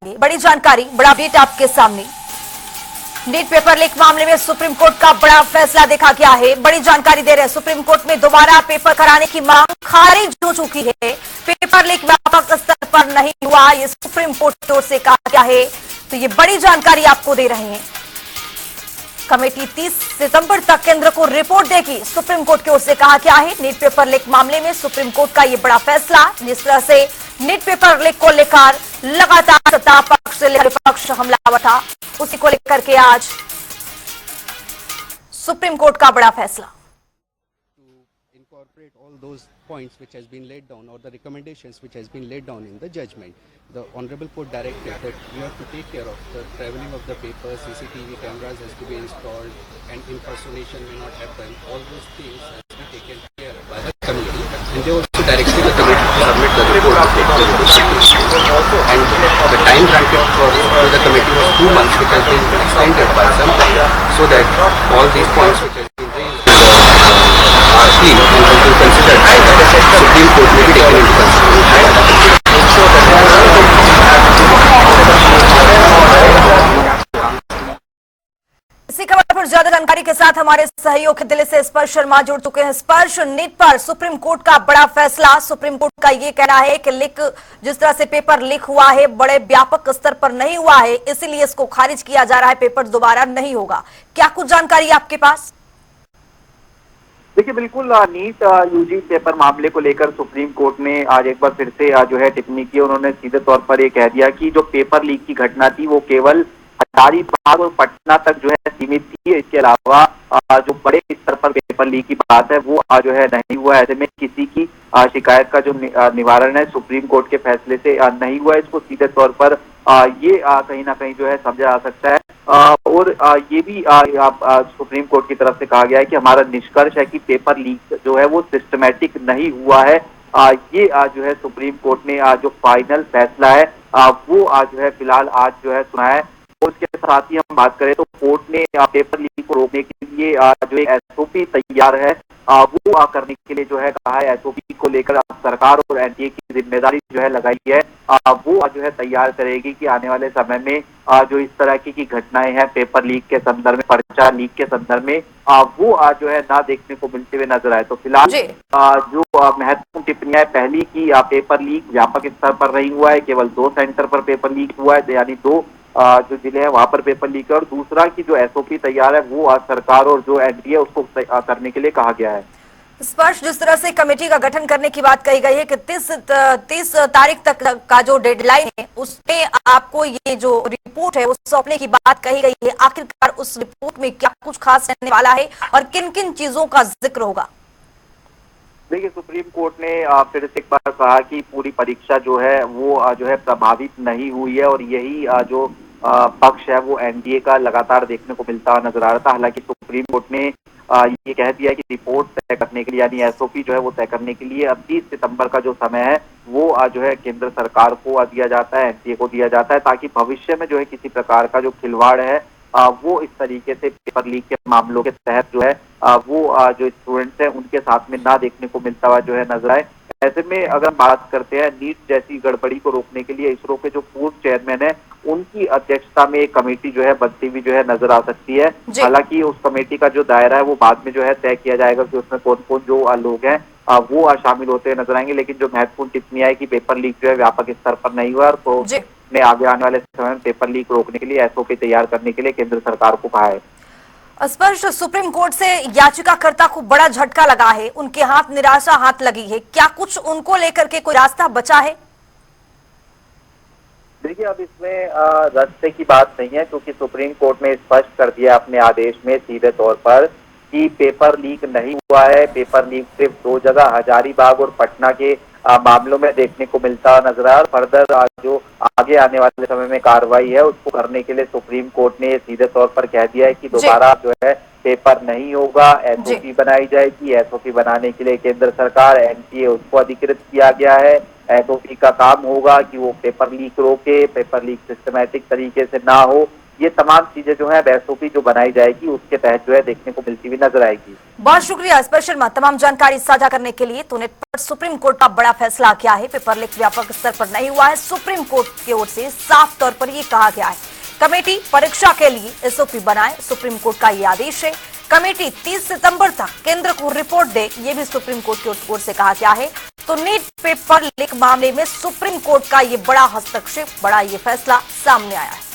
आगे बड़ी जानकारी, बड़ा अपडेट आपके सामने। नीट पेपर लीक मामले में सुप्रीम कोर्ट का बड़ा फैसला देखा गया है। बड़ी जानकारी दे रहे हैं, सुप्रीम कोर्ट में दोबारा पेपर कराने की मांग खारिज हो चुकी है। पेपर लीक व्यापक स्तर पर नहीं हुआ, ये सुप्रीम कोर्ट की ओर से कहा गया है। तो ये बड़ी जानकारी आपको दे रहे हैं। कमेटी 30 सितंबर तक केंद्र को रिपोर्ट देगी, सुप्रीम कोर्ट की ओर से कहा गया है। नीट पेपर लीक मामले में सुप्रीम कोर्ट का यह बड़ा फैसला, जिस तरह से नीट पेपर लीक को लेकर लगातार सत्ता पक्ष से विपक्ष हमलावर था, उसी को लेकर के आज सुप्रीम कोर्ट का बड़ा फैसला। Incorporate all those points which has been laid down or the recommendations which has been laid down in the judgment. The Honorable Court directed that we have to take care of the travelling of the papers, CCTV cameras has to be installed and impersonation may not happen. All those things has to be taken care of by the committee, and they also directed the committee to submit the report and the time granted to the committee was 2 months, which has been extended by some time, so that all these points which has been raised are clean and have been considered by the Supreme Court may be taken into consideration. इसी खबर पर ज्यादा जानकारी के साथ हमारे सहयोगी दिल्ली से स्पर्श शर्मा जुड़ चुके हैं। स्पर्श, नीट पर सुप्रीम कोर्ट का बड़ा फैसला, सुप्रीम कोर्ट का ये कहना है कि लीक, जिस तरह से पेपर लीक हुआ है बड़े व्यापक स्तर पर नहीं हुआ है, इसीलिए इसको खारिज किया जा रहा है, पेपर दोबारा नहीं होगा। क्या कुछ जानकारी आपके पास? देखिए, बिल्कुल नीट यूजी पेपर मामले को लेकर सुप्रीम कोर्ट ने आज एक बार फिर से जो है टिप्पणी की। उन्होंने सीधे तौर पर ये कह दिया कि जो पेपर लीक की घटना थी वो केवल हजारीबाग और पटना तक जो है सीमित थी। इसके अलावा जो बड़े स्तर पर पेपर लीक की बात है वो जो है नहीं हुआ। ऐसे में किसी की शिकायत का जो निवारण है सुप्रीम कोर्ट के फैसले से नहीं हुआ। इसको सीधे तौर पर ये कहीं ना कहीं जो है समझा जा सकता है। और ये भी सुप्रीम कोर्ट की तरफ से कहा गया है कि हमारा निष्कर्ष है कि पेपर लीक जो है वो सिस्टमैटिक नहीं हुआ है। ये जो है सुप्रीम कोर्ट ने जो फाइनल फैसला है वो जो है फिलहाल आज जो है सुनाया है। उसके साथ ही हम बात करें तो कोर्ट ने पेपर लीक को रोकने के लिए जो एक एसओपी तैयार है वो करने के लिए जो है कहा है। एसओपी को लेकर सरकार और एनटीए की जिम्मेदारी जो है लगाई है, वो जो है तैयार करेगी कि आने वाले समय में जो इस तरह की घटनाएं हैं पेपर लीक के संदर्भ में, पर्चा लीक के संदर्भ में, वो जो है ना देखने को मिलते हुए नजर आए। तो फिलहाल जो महत्वपूर्ण टिप्पणियां, पहली की पेपर लीक व्यापक स्तर पर नहीं हुआ है, केवल 2 सेंटर पर पेपर लीक हुआ है, यानी 2 जो जिले हैं वहां पर पेपर लीक है। और दूसरा की जो एसओपी तैयार है वो सरकार और जो एनटीए उसको करने के लिए कहा गया है। स्पर्श, जिस तरह से कमेटी का गठन करने की बात कही गई है कि 30 तारीख तक का जो डेडलाइन है उसमें आपको ये जो रिपोर्ट है वो सौंपने की बात कही गई है, आखिरकार उस रिपोर्ट में क्या कुछ खास रहने वाला है और किन किन चीजों का जिक्र होगा? देखिए, सुप्रीम कोर्ट ने फिर से एक बार कहा कि पूरी परीक्षा जो है वो जो है प्रभावित नहीं हुई है, और यही जो पक्ष है वो एनडीए का लगातार देखने को मिलता नजर आ रहा था। हालांकि सुप्रीम कोर्ट ने ये कह दिया कि रिपोर्ट तय करने के लिए, यानी एसओपी जो है वो तय करने के लिए अब 30 सितंबर का जो समय है वो जो है केंद्र सरकार को दिया जाता है, एनटीए को दिया जाता है, ताकि भविष्य में जो है किसी प्रकार का जो खिलवाड़ है वो इस तरीके से पेपर लीक के मामलों के तहत जो है वो जो स्टूडेंट्स हैं उनके साथ में ना देखने को मिलता हुआ जो है नजर आए। ऐसे में अगर बात करते हैं नीट जैसी गड़बड़ी को रोकने के लिए इसरो के जो पूर्व चेयरमैन है उनकी अध्यक्षता में एक कमेटी जो है बनती हुई जो है नजर आ सकती है। हालांकि उस कमेटी का जो दायरा है वो बाद में जो है तय किया जाएगा कि उसमें कौन कौन जो लोग हैं वो शामिल होते हुए नजर आएंगे। लेकिन जो महत्वपूर्ण टिप्पणी है कि पेपर लीक जो है व्यापक स्तर पर नहीं हुआ, तो ने आगे आने वाले समय में पेपर लीक रोकने के लिए एसओपी तैयार करने के लिए केंद्र सरकार को कहा है। स्पर्श, सुप्रीम कोर्ट से याचिकाकर्ता को बड़ा झटका लगा है, उनके हाथ निराशा हाथ लगी है, क्या कुछ उनको लेकर के कोई रास्ता बचा है? देखिए, अब इसमें रास्ते की बात नहीं है, क्योंकि सुप्रीम कोर्ट ने स्पष्ट कर दिया अपने आदेश में सीधे तौर पर कि पेपर लीक नहीं हुआ है। पेपर लीक सिर्फ 2 जगह हजारीबाग और पटना के मामलों में देखने को मिलता नजर आया। फर्दर जो आगे आने वाले समय में कार्रवाई है उसको करने के लिए सुप्रीम कोर्ट ने सीधे तौर पर कह दिया है कि दोबारा जो है पेपर नहीं होगा, एसओपी बनाई जाएगी। एसओपी बनाने के लिए केंद्र सरकार, एनटीए उसको अधिकृत किया गया है। एसओपी का काम होगा कि वो पेपर लीक रोके, पेपर लीक सिस्टमैटिक तरीके से ना हो, ये तमाम चीजें जो है एसओपी जो बनाई जाएगी उसके तहत जो है देखने को मिलती हुई नजर आएगी। बहुत शुक्रिया स्पेशल शर्मा तमाम जानकारी साझा करने के लिए। तो नेट पर सुप्रीम कोर्ट का बड़ा फैसला क्या है, पेपर लीक व्यापक स्तर पर नहीं हुआ है। सुप्रीम कोर्ट की ओर से साफ तौर पर यह कहा गया है कमेटी परीक्षा के लिए एसओपी बनाए, सुप्रीम कोर्ट का ये आदेश है। कमेटी 30 सितंबर तक केंद्र को रिपोर्ट दे, ये भी सुप्रीम कोर्ट की ओर से कहा गया है। तो नीट पेपर लीक मामले में सुप्रीम कोर्ट का ये बड़ा हस्तक्षेप, बड़ा ये फैसला सामने आया है।